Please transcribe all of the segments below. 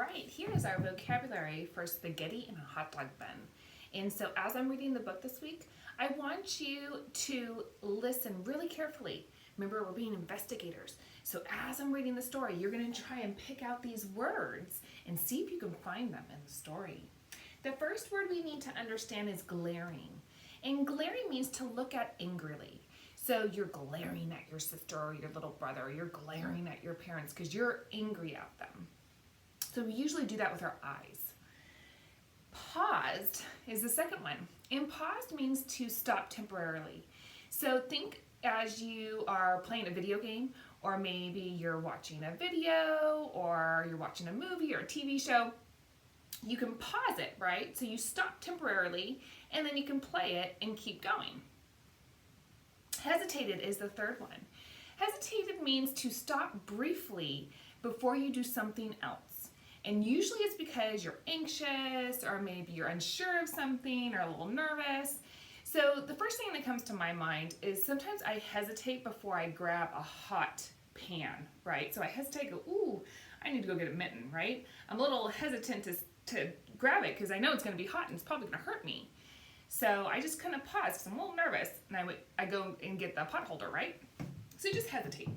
right, here is our vocabulary for spaghetti and a hot dog bun. And so as I'm reading the book this week, I want you to listen really carefully. Remember, we're being investigators. So as I'm reading the story, you're going to try and pick out these words and see if you can find them in the story. The first word we need to understand is glaring. And glaring means to look at angrily. So you're glaring at your sister or your little brother, or you're glaring at your parents because you're angry at them. So we usually do that with our eyes. Paused is the second one. And paused means to stop temporarily. So think as you are playing a video game, or maybe you're watching a video, or you're watching a movie or a TV show. You can pause it, right? So you stop temporarily, and then you can play it and keep going. Hesitated is the third one. Hesitated means to stop briefly before you do something else. And usually it's because you're anxious, or maybe you're unsure of something, or a little nervous. So the first thing that comes to my mind is sometimes I hesitate before I grab a hot pan, right? So I hesitate, go, ooh, I need to go get a mitten, right? I'm a little hesitant to grab it because I know it's going to be hot and it's probably going to hurt me. So I just kind of pause because I'm a little nervous, and I go and get the pot holder, right? So you just hesitate.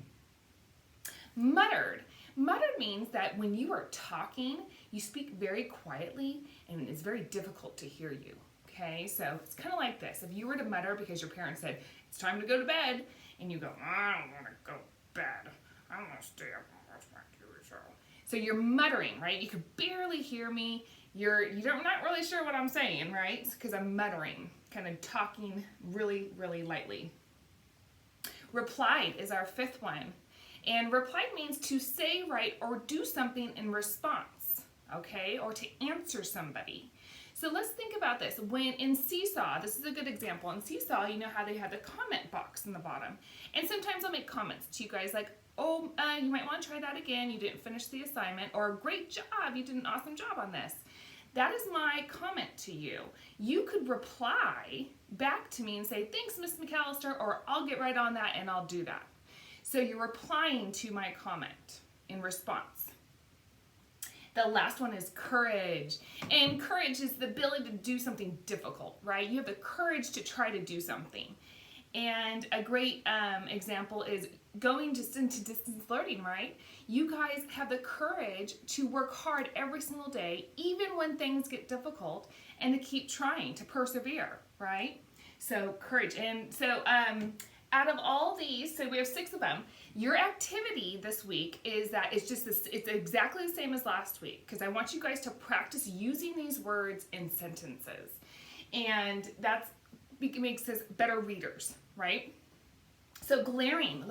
Muttered. Muttered means that when you are talking, you speak very quietly and it's very difficult to hear you. Okay, so it's kind of like this. If you were to mutter because your parents said, it's time to go to bed, and you go, I don't want to go to bed. I want to stay up and watch my TV show. So you're muttering, right? You can barely hear me. You're not really sure what I'm saying, right? Because I'm muttering, kind of talking really, really lightly. Replied is our fifth one. And replied means to say right or do something in response, okay? Or to answer somebody. So let's think about this. When in Seesaw, this is a good example. In Seesaw, you know how they have the comment box in the bottom. And sometimes I'll make comments to you guys like, oh, you might want to try that again. You didn't finish the assignment. Or great job. You did an awesome job on this. That is my comment to you. You could reply back to me and say, thanks, Miss McAllister, or I'll get right on that and I'll do that. So you're replying to my comment in response. The last one is courage. And courage is the ability to do something difficult, right? You have the courage to try to do something. And a great example is going just into distance learning, right? You guys have the courage to work hard every single day, even when things get difficult, and to keep trying, to persevere, right? So courage. And so out of all these, so we have 6 of them, your activity this week is that it's exactly the same as last week, because I want you guys to practice using these words in sentences. And that makes us better readers, right? So glaring,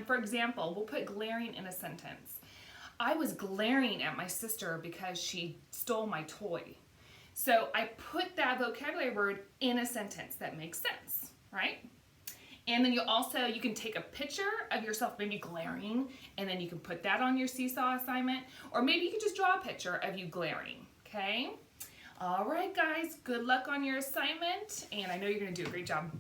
for example, we'll put glaring in a sentence. I was glaring at my sister because she stole my toy. So I put that vocabulary word in a sentence that makes sense, right? And then you can take a picture of yourself maybe glaring, and then you can put that on your Seesaw assignment, or maybe you can just draw a picture of you glaring, okay? All right, guys, good luck on your assignment, and I know you're going to do a great job.